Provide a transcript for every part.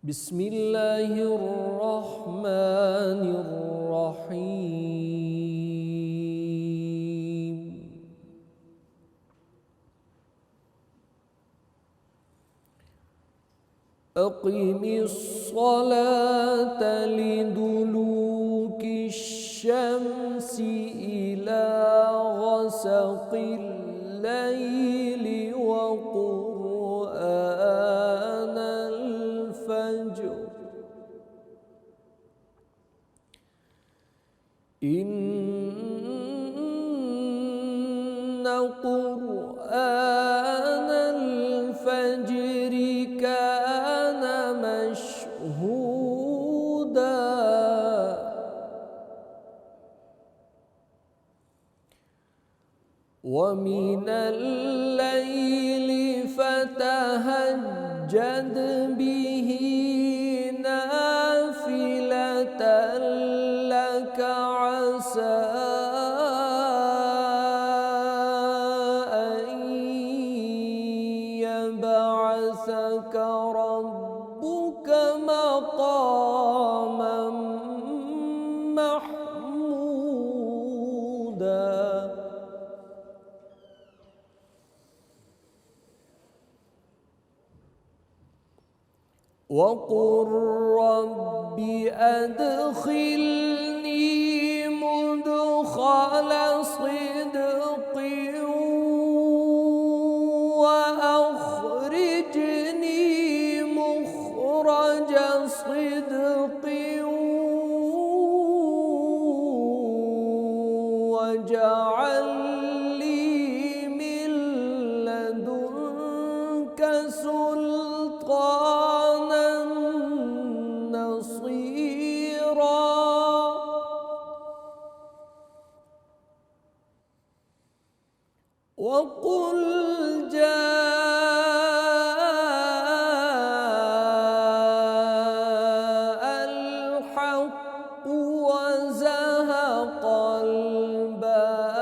بسم اللہ الرحمن الرحیم اقم الصلاة لدلوک الشمس إلى غسق الليل وقرآن الفجر إن قرآن الفجر كان مشهودا ومن الليل فتهجد به نافلة لك عسى أن يبعثك ربك مقاما محمودا وقل رب أدخلني مدخل صدق وأخرجني مخرج صدق واجعل لي من لدنك سلطانا نصيرا وقل جاء الحق وزهق الباطل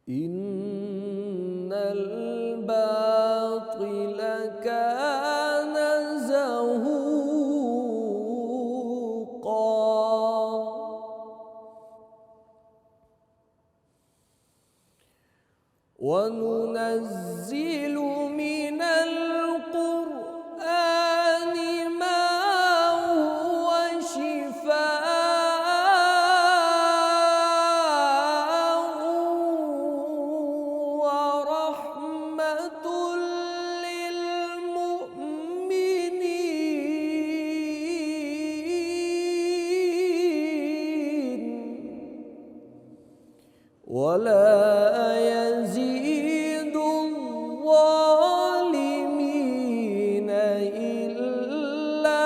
إن الباطل كان زهوقا وننزل من القرآن ما هو شفاء ورحمة للمؤمنين ولا يزيد الظالمين إلا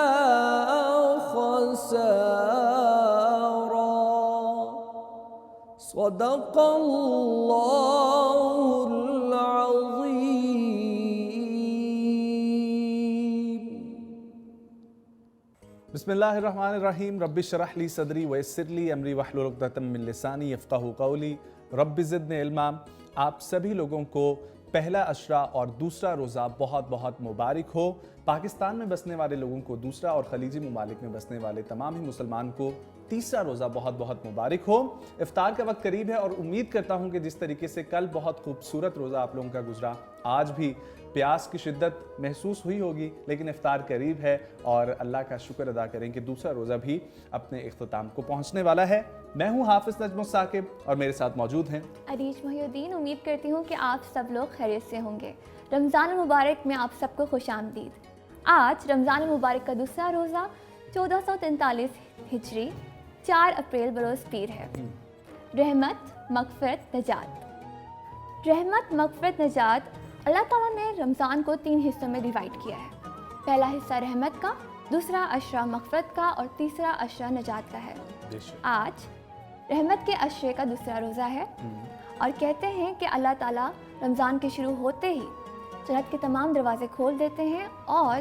خسارا صدق اللہ العظیم. بسم اللہ الرحمن الرحیم. رب اشرح لی صدری ویسر لی امری واحلل عقدۃ من لسانی یفقہوا قولی. رب زدنی علما. آپ سبھی لوگوں کو پہلا عشرہ اور دوسرا روزہ بہت بہت مبارک ہو. پاکستان میں بسنے والے لوگوں کو دوسرا اور خلیجی ممالک میں بسنے والے تمام ہی مسلمان کو تیسرا روزہ بہت بہت مبارک ہو. افطار کا وقت قریب ہے اور امید کرتا ہوں کہ جس طریقے سے کل بہت خوبصورت روزہ آپ لوگوں کا گزرا، آج بھی پیاس کی شدت محسوس ہوئی ہوگی، لیکن افطار قریب ہے اور اللہ کا شکر ادا کریں کہ دوسرا روزہ بھی اپنے اختتام کو پہنچنے والا ہے. میں ہوں حافظ نجم الثاقب اور میرے ساتھ موجود ہیں عریش محی الدین. امید کرتی ہوں کہ آپ سب لوگ خیریت سے ہوں گے. رمضان المبارک میں آپ سب کو خوش آمدید. آج رمضان المبارک کا دوسرا روزہ 1443 ہجری 4 اپریل بروز پیر ہے. رحمت، مغفرت، نجات. رحمت، مغفرت، نجات اللہ تعالیٰ نے رمضان کو 3 حصوں میں ڈیوائیڈ کیا ہے. پہلا حصہ رحمت کا، دوسرا عشرہ مغفرت کا اور تیسرا عشرہ نجات کا ہے. آج رحمت کے عشرے کا دوسرا روزہ ہے اور کہتے ہیں کہ اللہ تعالیٰ رمضان کے شروع ہوتے ہی جنت کے تمام دروازے کھول دیتے ہیں اور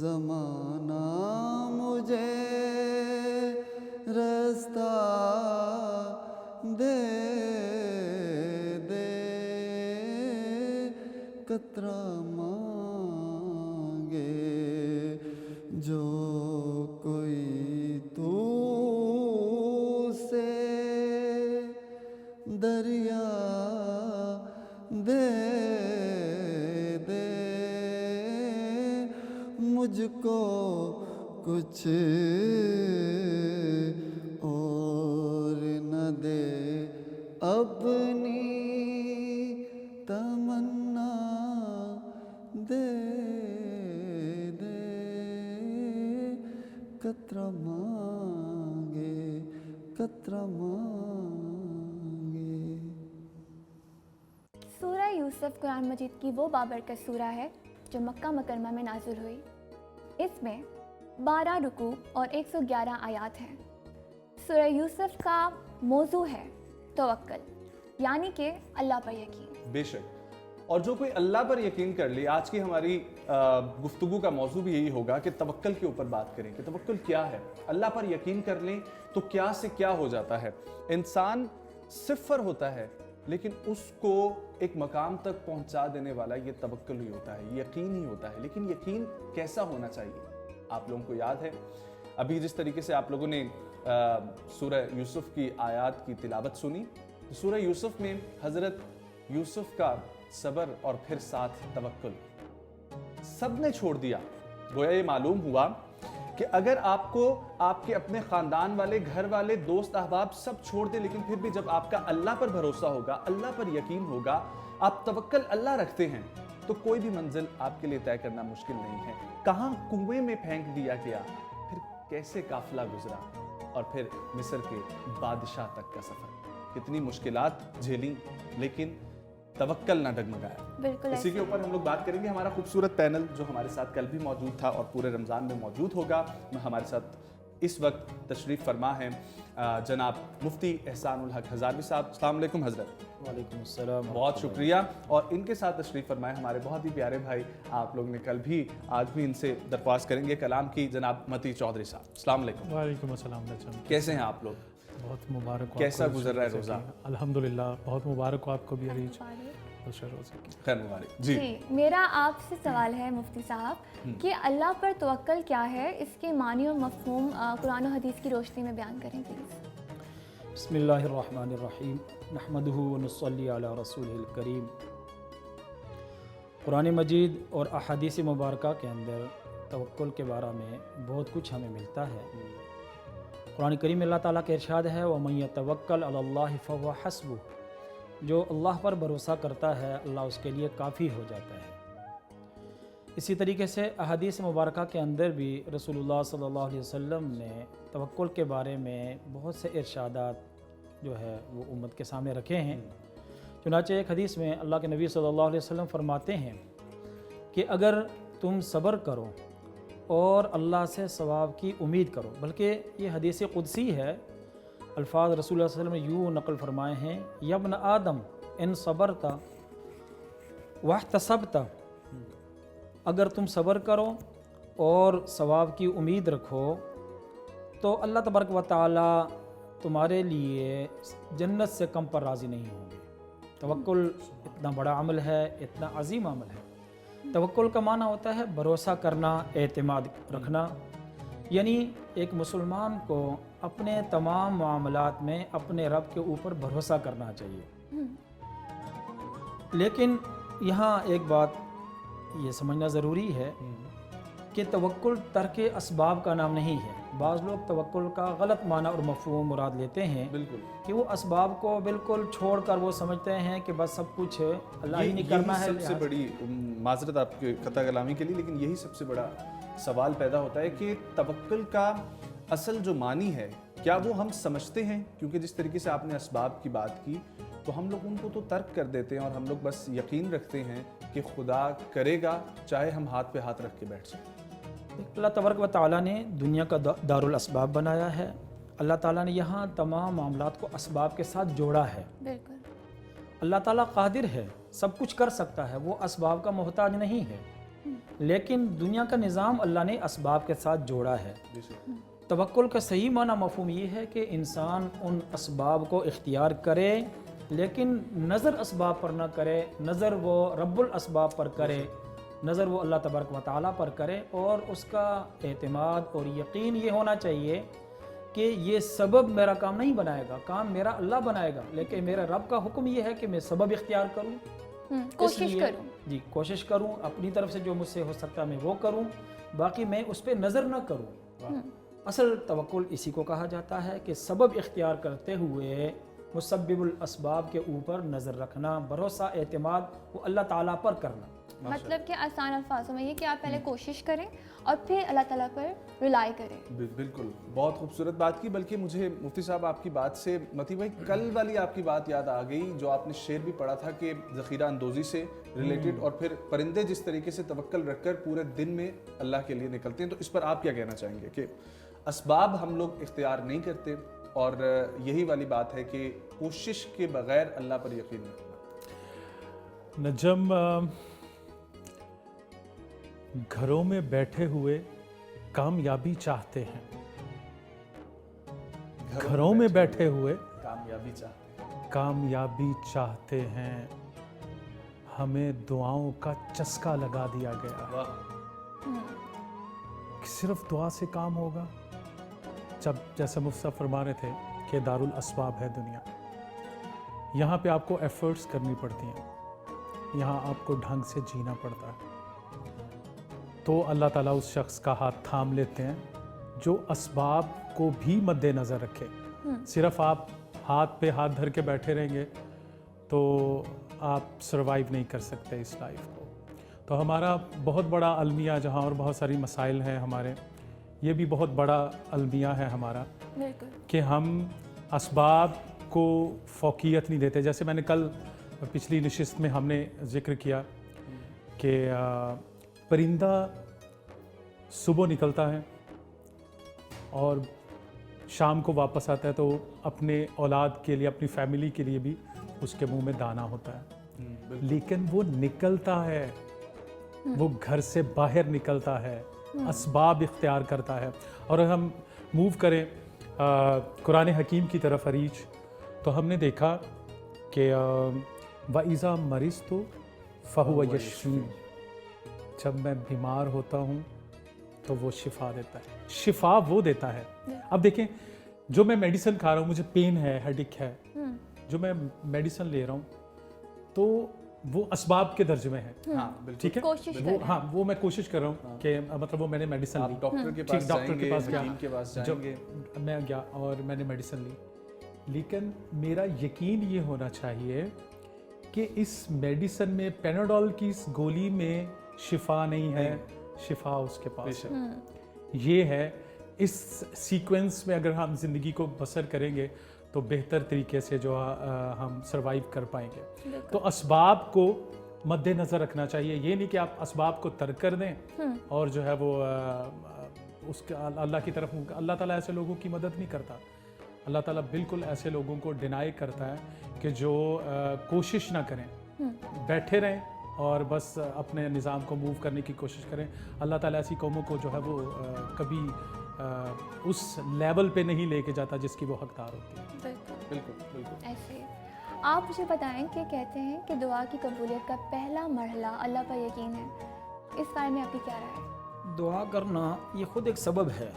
زمانہ مجھے راستہ دے دے، قطرہ مانگے جو کوئی تو سے دریا دے دے، مجھ کو کچھ اور نہ دے، اپنی تمنا دے دے، قطرہ مانگے قطرہ مانگے۔ سورہ یوسف قرآن مجید کی وہ بابرکت سورہ ہے جو مکہ مکرمہ میں نازل ہوئی۔ اس میں 12 رکوع اور 111 آیات ہیں۔ سورہ یوسف کا موضوع ہے توکل، یعنی کہ اللہ پر یقین۔ بے شک، اور جو کوئی اللہ پر یقین کر لے، آج کی ہماری گفتگو کا موضوع بھی یہی ہوگا کہ توکل کے اوپر بات کریں کہ توکل کیا ہے۔ اللہ پر یقین کر لیں تو کیا سے کیا ہو جاتا ہے۔ انسان صفر ہوتا ہے لیکن اس کو ایک مقام تک پہنچا دینے والا یہ توکل ہی ہوتا ہے، یقین ہی ہوتا ہے۔ لیکن یقین کیسا ہونا چاہیے؟ آپ لوگوں کو یاد ہے ابھی جس طریقے سے آپ لوگوں نے سورہ یوسف کی آیات کی تلاوت سنی، سورہ یوسف میں حضرت یوسف کا صبر اور پھر ساتھ توکل سب نے چھوڑ دیا۔ گویا یہ معلوم ہوا کہ اگر آپ کو آپ کے اپنے خاندان والے، گھر والے، دوست احباب سب چھوڑ دیں، لیکن پھر بھی جب آپ کا اللہ پر بھروسہ ہوگا، اللہ پر یقین ہوگا، آپ توکل اللہ رکھتے ہیں تو کوئی بھی منزل آپ کے لیے طے کرنا مشکل نہیں ہے۔ کہاں کنویں میں پھینک دیا گیا، پھر کیسے قافلہ گزرا، اور پھر مصر کے بادشاہ تک کا سفر، کتنی مشکلات جھیلیں لیکن توکل نہ ڈگمگایا۔ بالکل اسی کے اوپر ہم لوگ بات کریں گے۔ ہمارا خوبصورت پینل جو ہمارے ساتھ کل بھی موجود تھا اور پورے رمضان میں موجود ہوگا، ہمارے ساتھ اس وقت تشریف فرما ہے جناب مفتی احسان الحق ہزاروی صاحب۔ السلام علیکم حضرت۔ وعلیکم السلام۔ بہت شکریہ۔ اور ان کے ساتھ تشریف فرمائے ہمارے بہت ہی پیارے بھائی، آپ لوگ نے کل بھی آج بھی ان سے درخواست کریں گے کلام کی، جناب متی چودھری صاحب۔ السلام علیکم۔ وعلیکم السلام۔ کیسے ہیں آپ لوگ؟ بہت مبارک ہو۔ کیسا گزر رہا ہے روزہ؟ الحمداللہ بہت مبارک ہو آپ کو بھی علیج، خیر مبارک۔ جی میرا آپ سے سوال ہے مفتی صاحب کہ اللہ پر توکل کیا ہے، اس کے معنی اور مفہوم قرآن و حدیث کی روشنی میں بیان کریں پلیز۔ بسم اللہ الرحمن الرحیم، نحمدہ ونصلی علی رسولہ الکریم۔ قرآن مجید اور احادیث مبارکہ کے اندر توکل کے بارے میں بہت کچھ ہمیں ملتا ہے۔ قرآن کریم میں اللہ تعالیٰ کا ارشاد ہے وَمَن يَتَوَكَّلْ عَلَى اللَّهِ فَهُوَ حَسْبُهُ، جو اللہ پر بھروسہ کرتا ہے اللہ اس کے لیے کافی ہو جاتا ہے۔ اسی طریقے سے احادیث مبارکہ کے اندر بھی رسول اللہ صلی اللہ علیہ وسلم نے توکل کے بارے میں بہت سے ارشادات جو ہے وہ امت کے سامنے رکھے ہیں۔ چنانچہ ایک حدیث میں اللہ کے نبی صلی اللہ علیہ وسلم فرماتے ہیں کہ اگر تم صبر کرو اور اللہ سے ثواب کی امید کرو، بلکہ یہ حدیث قدسی ہے، الفاظ رسول اللہ صلی اللہ علیہ وسلم نے یوں نقل فرمائے ہیں یا ابن آدم ان صبرت واحتسبت، اگر تم صبر کرو اور ثواب کی امید رکھو تو اللہ تبارک و تعالی تمہارے لیے جنت سے کم پر راضی نہیں ہوں گے۔ توکل اتنا بڑا عمل ہے، اتنا عظیم عمل ہے۔ توکل کا معنی ہوتا ہے بھروسہ کرنا، اعتماد رکھنا، یعنی ایک مسلمان کو اپنے تمام معاملات میں اپنے رب کے اوپر بھروسہ کرنا چاہیے۔ لیکن یہاں ایک بات یہ سمجھنا ضروری ہے کہ توکل ترک اسباب کا نام نہیں ہے۔ بعض لوگ توکل کا غلط معنی اور مفہوم مراد لیتے ہیں بالکل کہ وہ اسباب کو بالکل چھوڑ کر وہ سمجھتے ہیں کہ بس سب کچھ اللہ ہی نہیں کرنا ہے۔ سب سے بڑی معذرت آپ کے قطع کلامی کے لیے، لیکن یہی سب سے بڑا سوال پیدا ہوتا ہے کہ توکل کا اصل جو معنی ہے کیا وہ ہم سمجھتے ہیں؟ کیونکہ جس طریقے سے آپ نے اسباب کی بات کی تو ہم لوگ ان کو تو ترک کر دیتے ہیں اور ہم لوگ بس یقین رکھتے ہیں کہ خدا کرے گا، چاہے ہم ہاتھ پہ ہاتھ رکھ کے بیٹھ جائیں۔ اللہ تبارک و تعالیٰ نے دنیا کا دارالاسباب بنایا ہے۔ اللہ تعالیٰ نے یہاں تمام معاملات کو اسباب کے ساتھ جوڑا ہے۔ بالکل اللہ تعالیٰ قادر ہے، سب کچھ کر سکتا ہے، وہ اسباب کا محتاج نہیں ہے۔ لیکن دنیا کا نظام اللہ نے اسباب کے ساتھ جوڑا ہے۔ توکل کا صحیح معنی مفہوم یہ ہے کہ انسان ان اسباب کو اختیار کرے لیکن نظر اسباب پر نہ کرے، نظر وہ رب الاسباب پر کرے، نظر وہ اللہ تبارک و تعالیٰ پر کرے، اور اس کا اعتماد اور یقین یہ ہونا چاہیے کہ یہ سبب میرا کام نہیں بنائے گا، کام میرا اللہ بنائے گا، لیکن میرا رب کا حکم یہ ہے کہ میں سبب اختیار کروں، کوشش کروں، جی کوشش کروں، اپنی طرف سے جو مجھ سے ہو سکتا ہے میں وہ کروں، باقی میں اس پہ نظر نہ کروں۔ اصل توکل اسی کو کہا جاتا ہے کہ سبب اختیار کرتے ہوئے مسبب الاسباب کے اوپر نظر رکھنا، بھروسہ اعتماد وہ اللہ تعالیٰ پر کرنا۔ مطلب کہ آسان الفاظوں میں یہ کہ آپ پہلے کوشش کریں اور پھر اللہ تعالیٰ پر ریلائی کریں۔ بالکل، بہت خوبصورت بات کی، بلکہ مجھے مفتی صاحب آپ کی بات سے متی بھائی کل والی آپ کی بات یاد آ گئی جو آپ نے شعر بھی پڑھا تھا کہ ذخیرہ اندوزی سے ریلیٹڈ، اور پھر پرندے جس طریقے سے توکل رکھ کر پورے دن میں اللہ کے لیے نکلتے ہیں، تو اس پر آپ کیا کہنا چاہیں گے کہ اسباب ہم لوگ اختیار نہیں کرتے، اور یہی والی بات ہے کہ کوشش کے بغیر اللہ پر یقین رکھنا؟ نجم، گھروں میں بیٹھے ہوئے کامیابی چاہتے ہیں، گھروں میں بیٹھے ہوئے کامیابی چاہتے ہیں، ہمیں دعاؤں کا چسکا لگا دیا گیا کہ صرف دعا سے کام ہوگا، جب جیسے مفتی صاحب فرما رہے تھے کہ دارالاسباب ہے دنیا، یہاں پہ آپ کو ایفرٹس کرنی پڑتی ہیں، یہاں آپ کو ڈھنگ سے جینا پڑتا ہے، تو اللہ تعالیٰ اس شخص کا ہاتھ تھام لیتے ہیں جو اسباب کو بھی مد نظر رکھے۔ صرف آپ ہاتھ پہ ہاتھ دھر کے بیٹھے رہیں گے تو آپ سروائیو نہیں کر سکتے اس لائف کو۔ تو ہمارا بہت بڑا المیہ، جہاں اور بہت ساری مسائل ہیں ہمارے، یہ بھی بہت بڑا المیہ ہے ہمارا کہ ہم اسباب کو فوقیت نہیں دیتے۔ جیسے میں نے کل پچھلی نشست میں ہم نے ذکر کیا کہ پرندہ صبح نکلتا ہے اور شام کو واپس آتا ہے، تو اپنے اولاد کے لیے، اپنی فیملی کے لیے بھی اس کے منہ میں دانہ ہوتا ہے، لیکن وہ نکلتا ہے، وہ گھر سے باہر نکلتا ہے، اسباب اختیار کرتا ہے۔ اور ہم موو کریں قرآن حکیم کی طرف عریج، تو ہم نے دیکھا کہ وَإِذَا مَرِضْتُ فَهُوَ يَشْفِينِ، جب میں بیمار ہوتا ہوں تو وہ شفا دیتا ہے، شفا وہ دیتا ہے۔ اب دیکھیں، جو میں میڈیسن کھا رہا ہوں، مجھے پین ہے، ہیڈک ہے، جو میں میڈیسن لے رہا ہوں تو وہ اسباب کے درجے میں ہے، ٹھیک ہے، وہ میں کوشش کر رہا ہوں کہ مطلب وہ میں نے میڈیسن لی، ڈاکٹر کے پاس جائیں گے، میں گیا اور میں نے میڈیسن لی، لیکن میرا یقین یہ ہونا چاہیے کہ اس میڈیسن میں، پیناڈول کی اس گولی میں شفا نہیں ہے، شفا اس کے پاس ہے۔ یہ ہے، اس سیکوینس میں اگر ہم زندگی کو بسر کریں گے تو بہتر طریقے سے جو ہم سروائیو کر پائیں گے۔ تو اسباب کو مد نظر رکھنا چاہیے، یہ نہیں کہ آپ اسباب کو ترک کر دیں اور جو ہے وہ اس کا اللہ کی طرف، اللہ تعالیٰ ایسے لوگوں کی مدد نہیں کرتا، اللہ تعالیٰ بالکل ایسے لوگوں کو ڈینائی کرتا ہے کہ جو کوشش نہ کریں، بیٹھے رہیں اور بس اپنے نظام کو موو کرنے کی کوشش کریں۔ اللہ تعالیٰ ایسی قوموں کو جو ہے وہ کبھی اس لیول پہ نہیں لے کے جاتا جس کی وہ حقدار ہوتی ہے۔ بالکل ایسے ہی آپ مجھے بتائیں کہ کہتے ہیں کہ دعا کی قبولیت کا پہلا مرحلہ اللہ پر یقین ہے، اس بارے میں آپ کی کیا رائے ہے؟ دعا کرنا یہ خود ایک سبب ہے،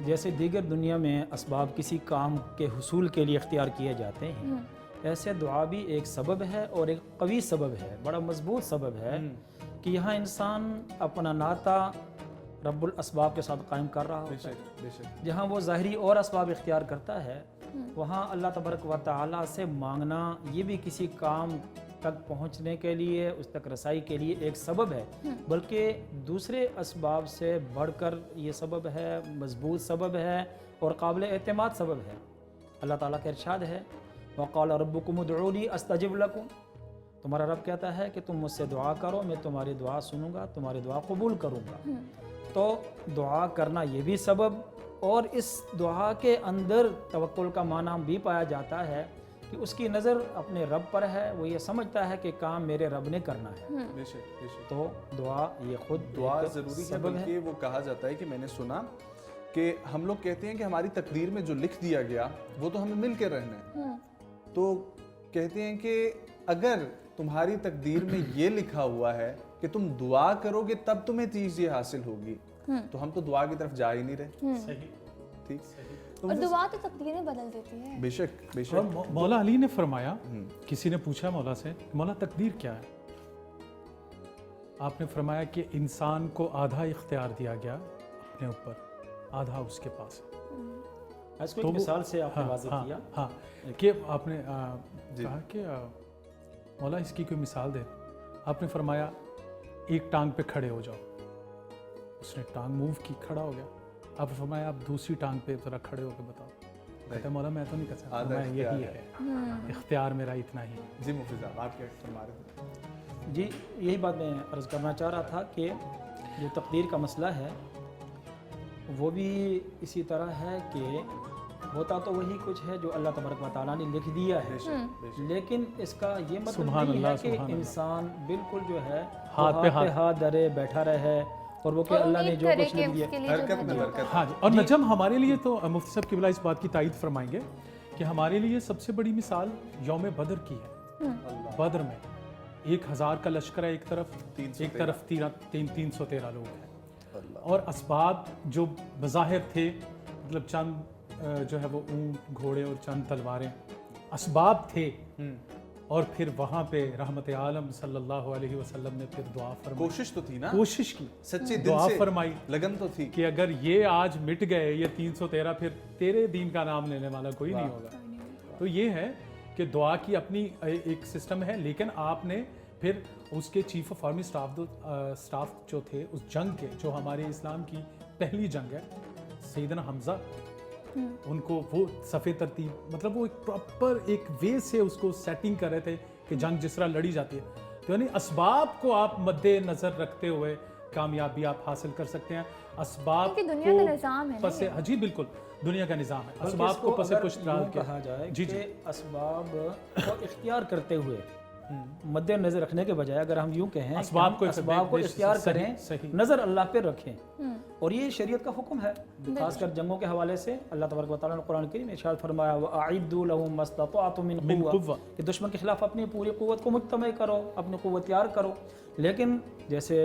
جیسے دیگر دنیا میں اسباب کسی کام کے حصول کے لیے اختیار کیے جاتے ہیں، ایسے دعا بھی ایک سبب ہے، اور ایک قوی سبب ہے، بڑا مضبوط سبب ہے کہ یہاں انسان اپنا ناطہ رب الاسباب کے ساتھ قائم کر رہا ہوتا ہے۔ جہاں وہ ظاہری اور اسباب اختیار کرتا ہے، وہاں اللہ تبارک و تعالیٰ سے مانگنا یہ بھی کسی کام تک پہنچنے کے لیے، اس تک رسائی کے لیے ایک سبب ہے، بلکہ دوسرے اسباب سے بڑھ کر یہ سبب ہے، مضبوط سبب ہے اور قابل اعتماد سبب ہے۔ اللہ تعالیٰ کا ارشاد ہے، وَقَالَ رَبُّكُمُ ادْعُونِي أَسْتَجِبْ لَكُمْ، تمہارا رب کہتا ہے کہ تم مجھ سے دعا کرو، میں تمہاری دعا سنوں گا، تمہاری دعا قبول کروں گا۔ تو دعا کرنا یہ بھی سبب، اور اس دعا کے اندر توکل کا معنی بھی پایا جاتا ہے کہ اس کی نظر اپنے رب پر ہے, وہ یہ سمجھتا ہے کہ کام میرے رب نے کرنا ہے. بے شک بے شک. تو دعا یہ خود دعا ایک ضروری ہے, سبب ہے. بلکہ وہ کہا جاتا ہے کہ میں نے سنا کہ ہم لوگ کہتے ہیں کہ ہماری تقدیر میں جو لکھ دیا گیا وہ تو ہمیں مل کے رہنا ہے. تو کہتے ہیں کہ اگر تمہاری تقدیر میں یہ لکھا ہوا ہے کہ تم دعا کرو گے تب تمہیں چیز یہ حاصل ہوگی, تو ہم تو دعا کی طرف جا ہی نہیں رہے. صحیح. ٹھیک. اور دعا تو تقدیریں بدل دیتی ہے. بے شک بے اور شک. مولا علی نے فرمایا, کسی نے پوچھا مولا سے, مولا تقدیر کیا ہے؟ آپ نے فرمایا کہ انسان کو آدھا اختیار دیا گیا اپنے اوپر, آدھا اس کے پاس ہے. اس کو ایک مثال سے آپ نے واضح کیا. ہاں کہ آپ نے کہا کہ مولا اس کی کوئی مثال دے. آپ نے فرمایا ایک ٹانگ پہ کھڑے ہو جاؤ. اس نے ٹانگ موو کی, کھڑا ہو گیا. آپ نے فرمایا آپ دوسری ٹانگ پہ ذرا کھڑے ہو کے بتاؤ. کہتا ہے مولا میں تو نہیں کر سکتا, میں یہی ہے, اختیار میرا اتنا ہی. جی مفتی صاحب آپ کیا فرما رہے تھے؟ جی یہی بات میں عرض کرنا چاہ رہا تھا کہ جو تقدیر کا مسئلہ ہے وہ بھی اسی طرح ہے کہ ہوتا تو وہی کچھ ہے جو اللہ تبارک و تعالیٰ نے لکھ دیا ہے, لیکن اس کا یہ مطلب نہیں ہے کہ انسان بالکل جو ہے ہاتھ پہ ہاتھ دھرے بیٹھا رہے اور وہ کہ اللہ نے جو کچھ لکھ دیا. حرکت میں برکت. ہاں جی. اور نجم ہمارے لیے تو مفتی صاحب قبلہ اس بات کی تائید فرمائیں گے کہ ہمارے لیے سب سے بڑی مثال یوم بدر کی ہے. بدر میں 1000 کا لشکر ہے ایک طرف, ایک طرف 313 لوگ ہیں, اور اسباب جو بظاہر تھے, مطلب چند جو ہے وہ اونٹ گھوڑے اور چند تلواریں اسباب تھے, اور پھر وہاں پہ رحمت عالم صلی اللہ علیہ وسلم نے پھر دعا فرمائی. کوشش تو تھی نا, کوشش کی, سچے دل دعا سے فرمائی لگن تو تھی کہ اگر یہ آج مٹ گئے یہ 313, پھر تیرے دین کا نام لینے والا کوئی نہیں ہوگا. تو یہ ہے کہ دعا کی اپنی ایک سسٹم ہے, لیکن آپ نے پھر اس کے چیف آف آرمی سٹاف جو تھے اس جنگ کے, جو ہمارے اسلام کی پہلی جنگ ہے, سیدنا حمزہ, ان کو وہ صفِ ترتیب, مطلب وہ ایک پراپر ایک وے سے اس کو سیٹنگ کر رہے تھے کہ جنگ جس طرح لڑی جاتی ہے. تو یعنی اسباب کو آپ مد نظر رکھتے ہوئے کامیابی آپ حاصل کر سکتے ہیں. اسباب کیونکہ دنیا کا نظام ہے پس جی بالکل دنیا کا نظام ہے. اسباب کو پس پشت کہا جائے جی کہ اسباب کو اختیار کرتے ہوئے مد نظر رکھنے کے بجائے اگر ہم یوں کہیں اسباب کو اختیار کریں, نظر اللہ پہ رکھیں, ہاں. اور یہ شریعت کا حکم ہے. خاص کر جنگوں کے حوالے سے اللہ تبارک و تعالیٰ نے قرآن کریم میں ارشاد فرمایا وَأَعِدُّوا لَهُم مَّا اسْتَطَعْتُم مِّن قُوَّةٍ, کہ دشمن کے خلاف اپنی پوری قوت کو مجتمع کرو, اپنی قوت تیار کرو. لیکن جیسے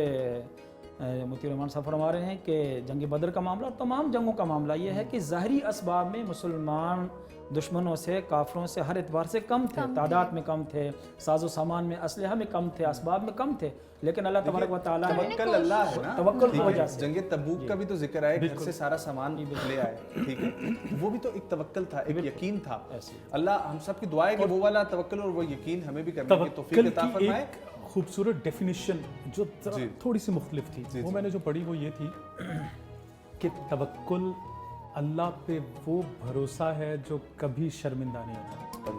مفتی رحمان صاحب فرما رہے ہیں کہ جنگ بدر کا معاملہ اور تمام جنگوں کا معاملہ یہ ہے کہ ظاہری اسباب میں مسلمان دشمنوں سے, کافروں سے ہر اعتبار سے کم تھے, تعداد میں کم تھے, ساز و سامان میں, اسلحہ میں کم تھے, اسباب میں کم تھے, لیکن اللہ تبارک و تعالیٰ نے توکل اللہ ہے نا, توکل کی وجہ سے. جنگ تبوک کا بھی تو ذکر ہے, گھر سے سارا سامان لے آئے, ٹھیک ہے, وہ بھی تو ایک توکل تھا, ایک یقین تھا. اللہ ہم سب کی دعا ہے کہ وہ والا توکل اور وہ یقین ہمیں بھی کرنے کی توفیق عطا فرمائے. خوبصورت ڈیفینیشن جو تھوڑی سی مختلف تھی, وہ میں نے جو پڑھی وہ یہ تھی کہ توکل اللہ پہ وہ بھروسہ ہے جو کبھی شرمندہ نہیں ہوتا.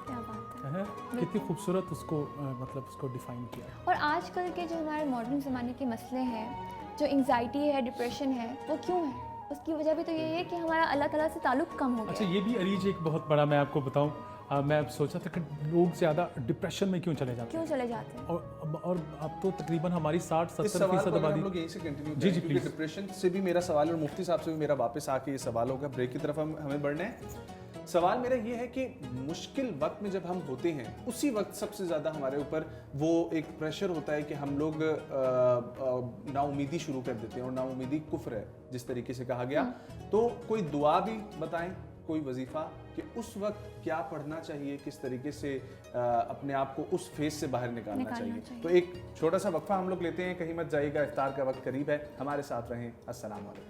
کیا بات ہے, کتنی خوبصورت اس کو مطلب اس کو ڈیفائن کیا. اور آج کل کے جو ہمارے ماڈرن زمانے کے مسئلے ہیں, جو انگزائٹی ہے, ڈپریشن ہے, وہ کیوں ہے؟ اس کی وجہ بھی تو یہی ہے کہ ہمارا اللہ تعالیٰ سے تعلق کم ہو گیا. اچھا یہ بھی عریج ایک بہت بڑا, میں آپ کو بتاؤں, میں اب سوچا تھا کہ لوگ زیادہ ڈپریشن میں کیوں چلے جاتے ہیں, اور اب تو تقریباً ہماری 60-70% آبادی. ہم لوگ یہیں سے کنٹینیو کریں, کیونکہ ڈپریشن سے بھی میرا سوال اور مفتی صاحب سے بھی میرا واپس آ کے یہ سوال ہوگا, بریک کی طرف ہمیں بڑھنا ہے. سوال میرا یہ ہے کہ مشکل وقت میں جب ہم ہوتے ہیں اسی وقت سب سے زیادہ ہمارے اوپر وہ ایک پریشر ہوتا ہے کہ ہم لوگ نا امیدی شروع کر دیتے ہیں, اور نا امیدی کفر ہے جس طریقے سے کہا گیا. تو کوئی دعا بھی بتائیں, کوئی وظیفہ, کہ اس وقت کیا پڑھنا چاہیے, کس طریقے سے اپنے آپ کو اس فیز سے باہر نکالنا چاہیے. تو ایک چھوٹا سا وقفہ ہم لوگ لیتے ہیں, کہیں مت جائیے گا, افطار کا وقت قریب ہے, ہمارے ساتھ رہیں. السلام علیکم.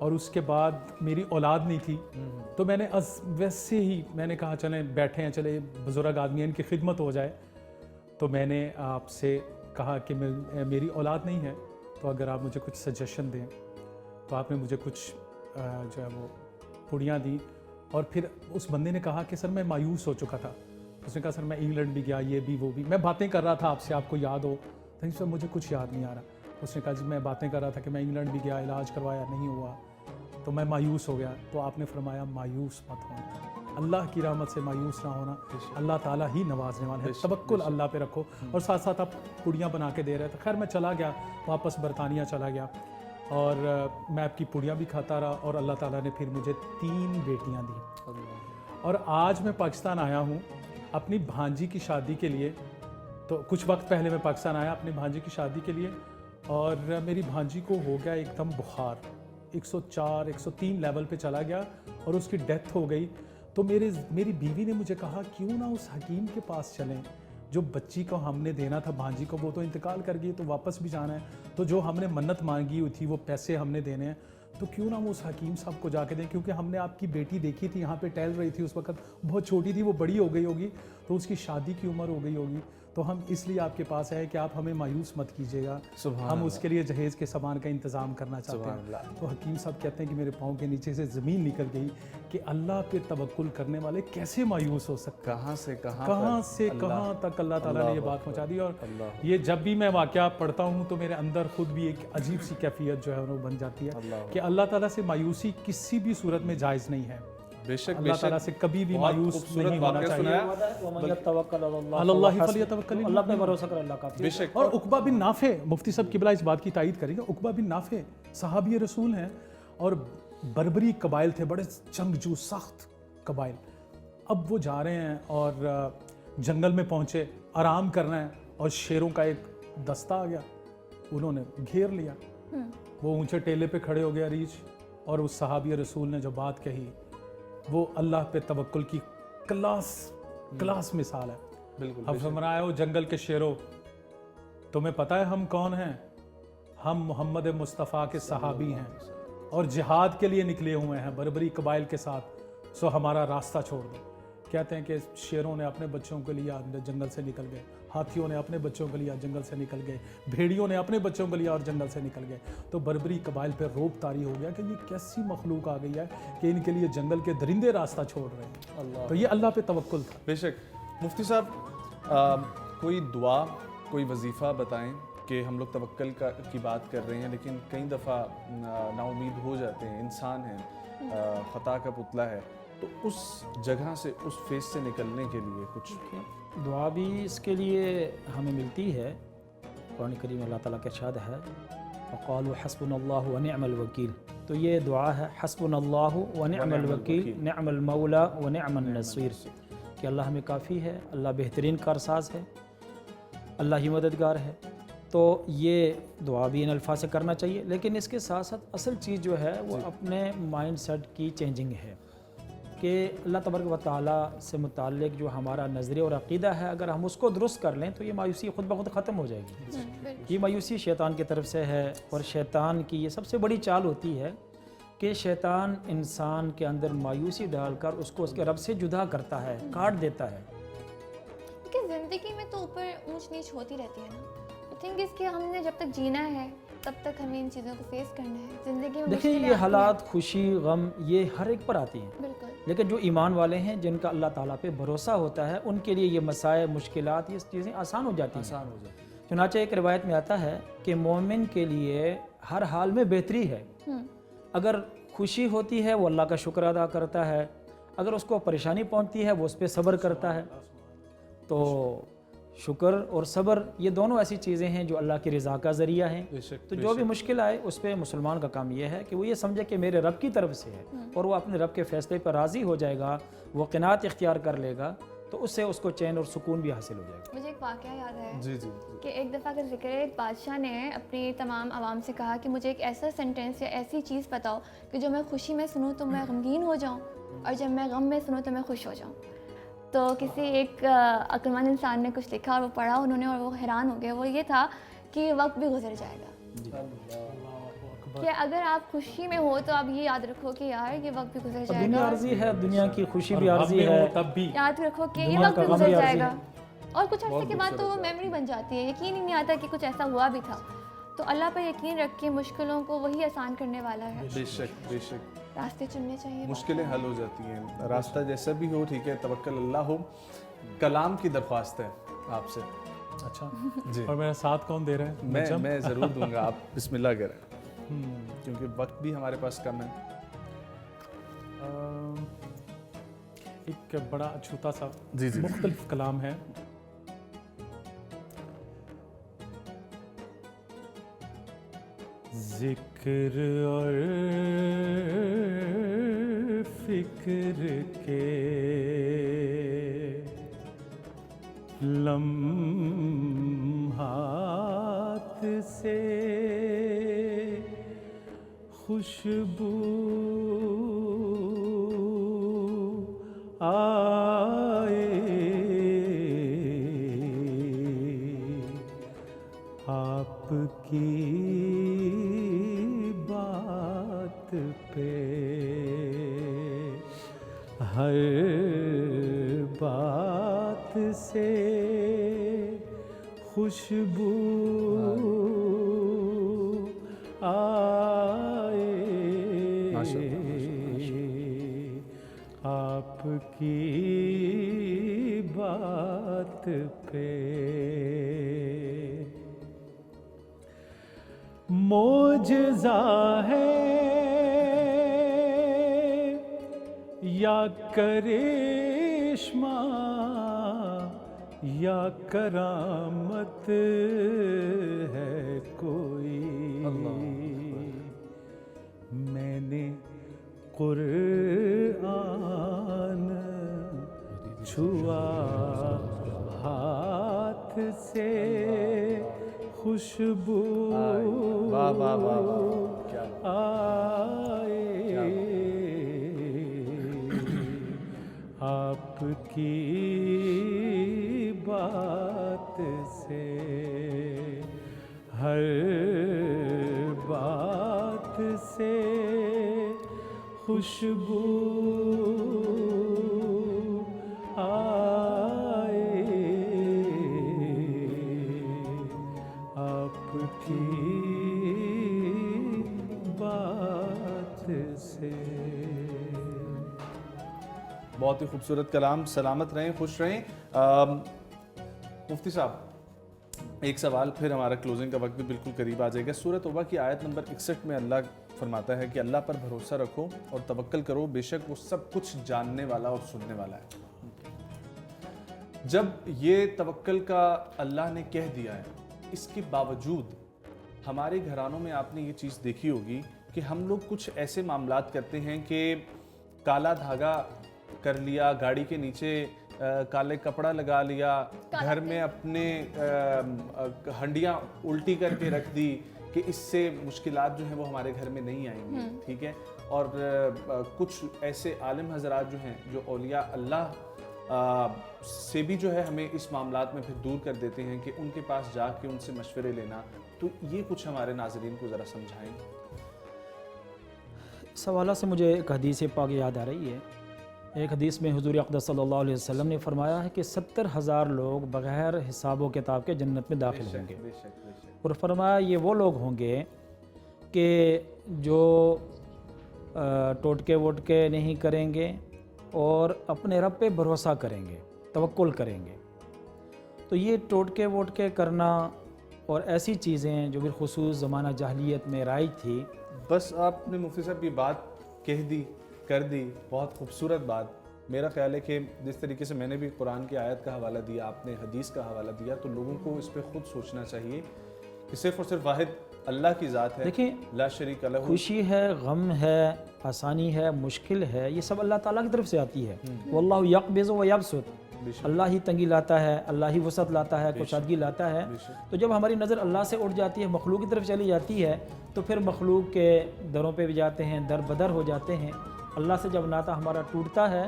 اور اس کے بعد میری اولاد نہیں تھی تو میں نے ویسے ہی میں نے کہا چلیں بیٹھے ہیں، چلے بزرگ آدمی ہیں ان کی خدمت ہو جائے. تو میں نے آپ سے کہا کہ میری اولاد نہیں ہے تو اگر آپ مجھے کچھ سجیشن دیں. تو آپ نے مجھے کچھ جو ہے وہ پڑیاں دیں. اور پھر اس بندے نے کہا کہ سر میں مایوس ہو چکا تھا. اس نے کہا سر میں انگلینڈ بھی گیا، یہ بھی وہ بھی. میں باتیں کر رہا تھا آپ سے، آپ کو یاد ہو؟ نہیں سر مجھے کچھ یاد نہیں آ رہا. اس نے کہا جی میں باتیں کر رہا تھا کہ میں انگلینڈ بھی گیا، علاج کروایا نہیں ہوا تو میں مایوس ہو گیا. تو آپ نے فرمایا مایوس مت ہونا، اللہ کی رحمت سے مایوس نہ ہونا، اللہ تعالیٰ ہی نوازنے والا ہے. توکل اللہ پہ رکھو. اور ساتھ ساتھ آپ پڑیاں بنا کے دے رہے تھے. خیر میں چلا گیا واپس برطانیہ چلا گیا اور میں آپ کی پڑیاں بھی کھاتا رہا اور اللہ تعالیٰ نے پھر مجھے 3 بیٹیاں دیں. اور آج میں پاکستان آیا ہوں اپنی بھانجی کی شادی کے لیے. تو کچھ وقت پہلے میں پاکستان آیا اپنی بھانجی کی شادی کے لیے اور میری بھانجی کو ہو گیا ایک دم بخار، 104 103 لیول پہ چلا گیا اور اس کی ڈیتھ ہو گئی. تو میری بیوی نے مجھے کہا کیوں نہ اس حکیم کے پاس چلیں، جو بچی کو ہم نے دینا تھا بھانجی کو وہ تو انتقال کر گئی تو واپس بھی جانا ہے، تو جو ہم نے منت مانگی ہوئی تھی وہ پیسے ہم نے دینے ہیں، تو کیوں نہ وہ اس حکیم صاحب کو جا کے دیں. کیونکہ ہم نے آپ کی بیٹی دیکھی تھی یہاں پہ ٹہل رہی تھی، اس وقت بہت چھوٹی تھی، وہ بڑی ہو گئی ہوگی تو اس کی شادی کی عمر ہو گئی ہوگی. تو ہم اس لیے آپ کے پاس آئے کہ آپ ہمیں مایوس مت کیجیے گا، ہم اس کے لیے جہیز کے سامان کا انتظام کرنا چاہتے ہیں. تو حکیم صاحب کہتے ہیں کہ میرے پاؤں کے نیچے سے زمین نکل گئی کہ اللہ پہ توکل کرنے والے کیسے مایوس ہو سکتے ہیں. کہاں سے کہاں تک اللہ تعالیٰ نے یہ بات پہنچا دی. اور یہ جب بھی میں واقعہ پڑھتا ہوں تو میرے اندر خود بھی ایک عجیب سی کیفیت جو ہے وہ بن جاتی ہے کہ اللہ تعالیٰ سے مایوسی کسی بھی صورت میں جائز نہیں ہے. بے شک اللہ تعالیٰ سے کبھی بھی مایوس نہیں ہونا چاہیے. اللہ پہ بھروسہ کر اللہ کافی ہے. اور عقبہ بن نافع، مفتی صاحب قبلہ اس بات کی تائید کریں گے، عقبہ بن نافع صحابی رسول ہیں اور بربری قبائل تھے، بڑے جنگجو سخت قبائل. اب وہ جا رہے ہیں اور جنگل میں پہنچے، آرام کرنا ہے اور شیروں کا ایک دستہ آ گیا، انہوں نے گھیر لیا. وہ اونچے ٹیلے پہ کھڑے ہو گیا ریچھ، اور اس صحابی رسول نے جو بات کہی وہ اللہ پہ توکل کی کلاس مثال ہے. بالکل. اب فرمایا ہو جنگل کے شیروں، تمہیں پتہ ہے ہم کون ہیں؟ ہم محمد مصطفیٰ کے صحابی ہیں اور جہاد کے لیے نکلے ہوئے ہیں بربری قبائل کے ساتھ، سو ہمارا راستہ چھوڑ دو. کہتے ہیں کہ شیروں نے اپنے بچوں کو لیا جنگل سے نکل گئے، ہاتھیوں نے اپنے بچوں کو لیا جنگل سے نکل گئے، بھیڑیوں نے اپنے بچوں کو لیا اور جنگل سے نکل گئے. تو بربری قبائل پہ روب طاری ہو گیا کہ یہ کیسی مخلوق آ گئی ہے کہ ان کے لیے جنگل کے درندے راستہ چھوڑ رہے ہیں. تو یہ اللہ پہ توکل تھا. بے شک. مفتی صاحب کوئی دعا، کوئی وظیفہ بتائیں کہ ہم لوگ توکل کی بات کر رہے ہیں لیکن کئی دفعہ نا امید ہو جاتے ہیں، انسان ہیں، خطا کا پتلا ہے، تو اس جگہ سے اس فیس سے نکلنے کے لیے کچھ دعا بھی اس کے لیے ہمیں ملتی ہے. قرآن کریم اللہ تعالیٰ کا ارشاد ہے وقالوا حسبنا اللہ ونعم الوکیل. تو یہ دعا ہے حسبنا اللہ ونعم الوکیل، نعم المولا ونعم النصیر، کہ اللہ ہمیں کافی ہے، اللہ بہترین کارساز ہے، اللہ ہی مددگار ہے. تو یہ دعا بھی ان الفاظ سے کرنا چاہیے. لیکن اس کے ساتھ ساتھ اصل چیز جو ہے وہ اپنے مائنڈ سیٹ کی چینجنگ ہے کہ اللہ تبارک و تعالیٰ سے متعلق جو ہمارا نظریہ اور عقیدہ ہے اگر ہم اس کو درست کر لیں تو یہ مایوسی خود بخود ختم ہو جائے گی. یہ مایوسی شیطان کی طرف سے ہے اور شیطان کی یہ سب سے بڑی چال ہوتی ہے کہ شیطان انسان کے اندر مایوسی ڈال کر اس کو اس کے رب سے جدا کرتا ہے، کاٹ دیتا ہے. کیونکہ زندگی میں تو اوپر اونچ نیچ ہوتی رہتی ہے نا. تھنک اس کہ ہم نے جب تک جینا ہے تب تک ہمیں ان چیزوں کو فیس کرنا ہے. زندگی میں دیکھیں یہ حالات، خوشی، غم، یہ ہر ایک پر آتی ہیں. بالکل. لیکن جو ایمان والے ہیں جن کا اللہ تعالیٰ پہ بھروسہ ہوتا ہے ان کے لیے یہ مسائل، مشکلات، یہ چیزیں آسان ہو جاتی ہیں. چنانچہ ایک روایت میں آتا ہے کہ مومن کے لیے ہر حال میں بہتری ہے. اگر خوشی ہوتی ہے وہ اللہ کا شکر ادا کرتا ہے، اگر اس کو پریشانی پہنچتی ہے وہ اس پہ صبر کرتا ہے. تو شکر اور صبر یہ دونوں ایسی چیزیں ہیں جو اللہ کی رضا کا ذریعہ ہیں. تو جو بھی مشکل آئے اس پہ مسلمان کا کام یہ ہے کہ وہ یہ سمجھے کہ میرے رب کی طرف سے ہے اور وہ اپنے رب کے فیصلے پر راضی ہو جائے گا، وہ قناعت اختیار کر لے گا تو اس سے اس کو چین اور سکون بھی حاصل ہو جائے گا. مجھے ایک واقعہ یاد ہے جی کہ ایک دفعہ کا ذکر ہے، ایک بادشاہ نے اپنی تمام عوام سے کہا کہ مجھے ایک ایسا سینٹینس یا ایسی چیز بتاؤ کہ جو میں خوشی میں سنوں تو میں غمگین ہو جاؤں اور جب میں غم میں سنوں تو میں خوش ہو جاؤں. تو کسی ایک عقلمند انسان نے کچھ لکھا اور وہ پڑھا انہوں نے اور وہ حیران ہو گئے. وہ یہ تھا کہ وقت بھی گزر جائے گا. کہ اگر آپ خوشی میں ہو تو آپ یہ یاد رکھو کہ یار یہ وقت بھی گزر جائے دنیا گا، عارضی ہے، دنیا کی خوشی بھی اور غم عارضی میں ہے، ہو تب بھی یاد رکھو کہ یہ دنیا وقت کا بھی غم گزر بھی جائے عارضی گا، ہے۔ اور کچھ عرصے کے بعد تو وہ میموری بن جاتی ہے، یقین ہی نہیں آتا کہ کچھ ایسا ہوا بھی تھا۔ تو اللہ پر یقین رکھ کے مشکلوں کو وہی آسان کرنے والا ہے، بے شک بے شک، راستے چننے چاہیے۔ مشکلیں حل ہو جاتی ہیں، راستہ جیسا بھی ہو ٹھیک ہے، توکل اللہ ہو۔ کلام کی درخواست ہے آپ سے۔ اچھا جی اور میرا ساتھ کون دے رہا ہے؟ میں ضرور دوں گا، آپ بسم اللہ کریں کیونکہ وقت بھی ہمارے پاس کم ہے۔ ایک بڑا چھوٹا سا جی جی مختلف کلام ہے، ذکر اور فکر کے لمحات سے خوشبو آئے، آپ کی بات پہ ہر بات سے خوشبو آئے، آپ کی بات پہ معجزہ ہے یا کرشمہ یا کرامت ہے کوئی، میں نے قرآن چھوا ہاتھ سے خوشبو واہ واہ واہ واہ، کیا آئے، آپ کی بات سے ہر بات سے خوشبو آئے، آپ کی بات سے۔ بہت ہی خوبصورت کلام، سلامت رہیں، خوش رہیں۔ مفتی صاحب ایک سوال، پھر ہمارا کلوزنگ کا وقت بھی بالکل قریب آ جائے گا۔ سورۃ توبہ کی آیت نمبر 61 میں اللہ فرماتا ہے کہ اللہ پر بھروسہ رکھو اور توکل کرو، بے شک وہ سب کچھ جاننے والا اور سننے والا ہے۔ جب یہ توکل کا اللہ نے کہہ دیا ہے، اس کے باوجود ہمارے گھرانوں میں آپ نے یہ چیز دیکھی ہوگی کہ ہم لوگ کچھ ایسے معاملات کرتے ہیں کہ کالا دھاگا کر لیا، گاڑی کے نیچے کالے کپڑا لگا لیا، گھر میں اپنے ہنڈیاں الٹی کر کے رکھ دی کہ اس سے مشکلات جو ہیں وہ ہمارے گھر میں نہیں آئیں گی، ٹھیک ہے۔ اور کچھ ایسے عالم حضرات جو ہیں جو اولیاء اللہ سے بھی جو ہے ہمیں اس معاملات میں پھر دور کر دیتے ہیں کہ ان کے پاس جا کے ان سے مشورے لینا، تو یہ کچھ ہمارے ناظرین کو ذرا سمجھائیں۔ اس حوالہ سے مجھے ایک حدیث پاک یاد آ رہی ہے۔ ایک حدیث میں حضور اقدس صلی اللہ علیہ وسلم نے فرمایا ہے کہ 70,000 لوگ بغیر حساب و کتاب کے جنت میں داخل ہوں گے، اور فرمایا یہ وہ لوگ ہوں گے کہ جو ٹوٹکے ووٹکے نہیں کریں گے اور اپنے رب پہ بھروسہ کریں گے، توکل کریں گے۔ تو یہ ٹوٹکے ووٹکے کرنا اور ایسی چیزیں جو بالخصوص زمانہ جاہلیت میں رائج تھی، بس آپ نے مفتی صاحب یہ بات کہہ دی، کر دی، بہت خوبصورت بات۔ میرا خیال ہے کہ جس طریقے سے میں نے بھی قرآن کی آیت کا حوالہ دیا، آپ نے حدیث کا حوالہ دیا، تو لوگوں کو اس پہ خود سوچنا چاہیے کہ صرف اور صرف واحد اللہ کی ذات ہے، دیکھیں لا شریک لہ۔ خوشی ہے، غم ہے، آسانی ہے، مشکل ہے، یہ سب اللہ تعالیٰ کی طرف سے آتی ہے۔ واللہ یقبض و یبسط، اللہ ہی تنگی لاتا ہے، اللہ ہی وسعت لاتا ہے، کشادگی لاتا ہے۔ تو جب ہماری نظر اللہ سے اٹھ جاتی ہے، مخلوق کی طرف چلی جاتی ہے، تو پھر مخلوق کے دروں پہ بھی جاتے ہیں، در بدر ہو جاتے ہیں۔ اللہ سے جب ناطہ ہمارا ٹوٹتا ہے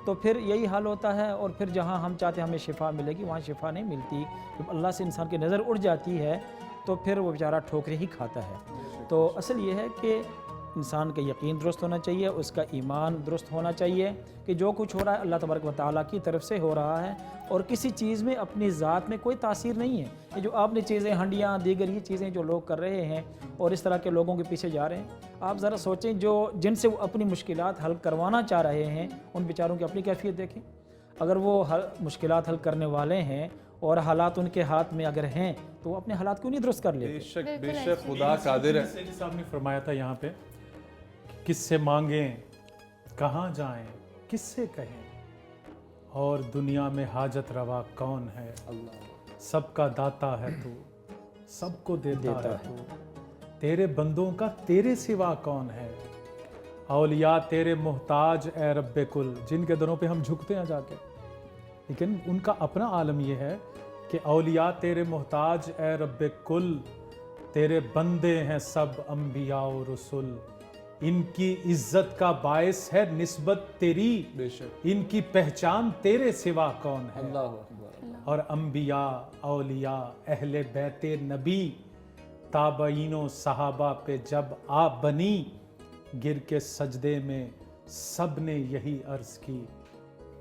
تو پھر یہی حال ہوتا ہے، اور پھر جہاں ہم چاہتے ہیں ہمیں شفا ملے گی وہاں شفا نہیں ملتی۔ جب اللہ سے انسان کی نظر اٹھ جاتی ہے تو پھر وہ بیچارہ ٹھوکریں ہی کھاتا ہے. تو اصل یہ ہے کہ انسان کا یقین درست ہونا چاہیے, اس کا ایمان درست ہونا چاہیے کہ جو کچھ ہو رہا ہے اللہ تبارک و تعالیٰ کی طرف سے ہو رہا ہے, اور کسی چیز میں اپنی ذات میں کوئی تاثیر نہیں ہے. یہ جو آپ نے چیزیں, ہنڈیاں, دیگر یہ چیزیں جو لوگ کر رہے ہیں اور اس طرح کے لوگوں کے پیچھے جا رہے ہیں, آپ ذرا سوچیں جن سے وہ اپنی مشکلات حل کروانا چاہ رہے ہیں ان بیچاروں کی اپنی کیفیت دیکھیں. اگر وہ مشکلات حل کرنے والے ہیں اور حالات ان کے ہاتھ میں اگر ہیں تو وہ اپنے حالات کیوں نہیں درست کر لیتے؟ بے شک خدا قادر ہے. سیدی صاحب نے فرمایا تھا یہاں پہ, کس سے مانگیں, کہاں جائیں, کس سے کہیں, اور دنیا میں حاجت روا کون ہے؟ سب کا داتا ہے تو, سب کو دیتا ہے تو, تیرے بندوں کا تیرے سوا کون ہے؟ اولیاء تیرے محتاج اے رب کل, جن کے دروں پہ ہم جھکتے ہیں جا کے, لیکن ان کا اپنا عالم یہ ہے کہ اولیاء تیرے محتاج اے رب کل, تیرے بندے ہیں سب انبیاء و رسول, ان کی عزت کا باعث ہے نسبت تیری, بے شک ان کی پہچان تیرے سوا کون ہے؟ اللہ اکبر. اور انبیاء, اولیاء, اہل بیت نبی, تابعین و صحابہ پہ جب آپ بنی, گر کے سجدے میں سب نے یہی عرض کی,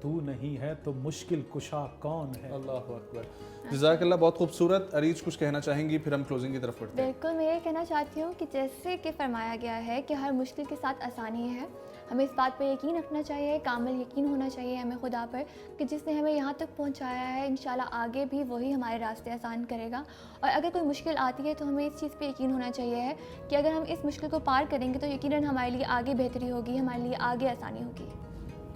تو نہیں ہے تو مشکل کشا کون ہے؟ اللہ اکبر. جزاک اللہ, بہت خوبصورت. عریج کچھ کہنا چاہیں گی, پھر ہم کلوزنگ کی طرف بڑھتے ہیں. بالکل, میں یہ کہنا چاہتی ہوں کہ جیسے کہ فرمایا گیا ہے کہ ہر مشکل کے ساتھ آسانی ہے, ہمیں اس بات پہ یقین رکھنا چاہیے, کامل یقین ہونا چاہیے ہمیں خدا پر کہ جس نے ہمیں یہاں تک پہنچایا ہے انشاءاللہ آگے بھی وہی ہمارے راستے آسان کرے گا. اور اگر کوئی مشکل آتی ہے تو ہمیں اس چیز پہ یقین ہونا چاہیے ہے کہ اگر ہم اس مشکل کو پار کریں گے تو یقیناً ہمارے لیے آگے بہتری ہوگی, ہمارے لیے آگے آسانی ہوگی.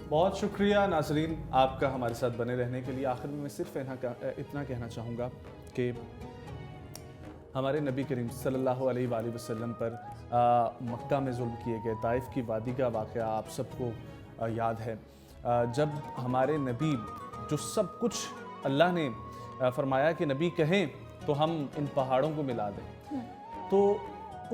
بہت شکریہ ناظرین آپ کا ہمارے ساتھ بنے رہنے کے لیے. آخر میں صرف اتنا کہنا چاہوں گا کہ ہمارے نبی کریم صلی اللہ علیہ وآلہ وسلم پر مکہ میں ظلم کیے گئے طائف کی وادی کا واقعہ آپ سب کو یاد ہے. جب ہمارے نبی, جو سب کچھ اللہ نے فرمایا کہ نبی کہیں تو ہم ان پہاڑوں کو ملا دیں, تو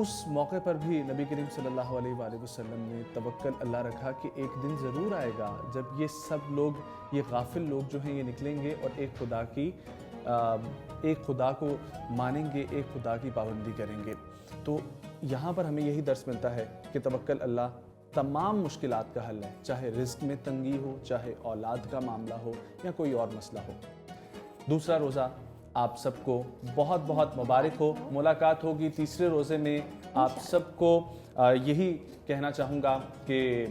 اس موقع پر بھی نبی کریم صلی اللہ علیہ وآلہ وسلم نے توکل اللہ رکھا کہ ایک دن ضرور آئے گا جب یہ سب لوگ, یہ غافل لوگ جو ہیں یہ نکلیں گے اور ایک خدا کو مانیں گے, ایک خدا کی پابندی کریں گے. تو یہاں پر ہمیں یہی درس ملتا ہے کہ توکل اللہ تمام مشکلات کا حل ہے, چاہے رزق میں تنگی ہو, چاہے اولاد کا معاملہ ہو یا کوئی اور مسئلہ ہو. دوسرا روزہ آپ سب کو بہت بہت مبارک ہو. ملاقات ہوگی تیسرے روزے میں. آپ سب کو یہی کہنا چاہوں گا کہ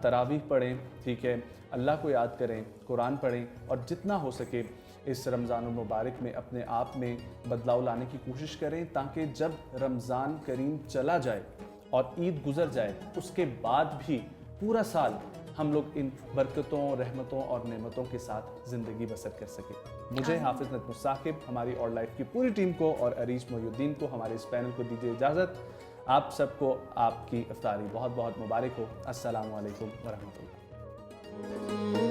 تراویح پڑھیں, ٹھیک ہے, اللہ کو یاد کریں, قرآن پڑھیں, اور جتنا ہو سکے اس رمضان المبارک میں اپنے آپ میں بدلاؤ لانے کی کوشش کریں, تاکہ جب رمضان کریم چلا جائے اور عید گزر جائے اس کے بعد بھی پورا سال ہم لوگ ان برکتوں, رحمتوں اور نعمتوں کے ساتھ زندگی بسر کر سکیں. مجھے حافظ نجم الثاقب, ہماری اور لائف کی پوری ٹیم کو اور عریج محی الدین کو, ہمارے اس پینل کو دیجیے اجازت. آپ سب کو آپ کی افطاری بہت بہت مبارک ہو. السلام علیکم ورحمۃ اللہ.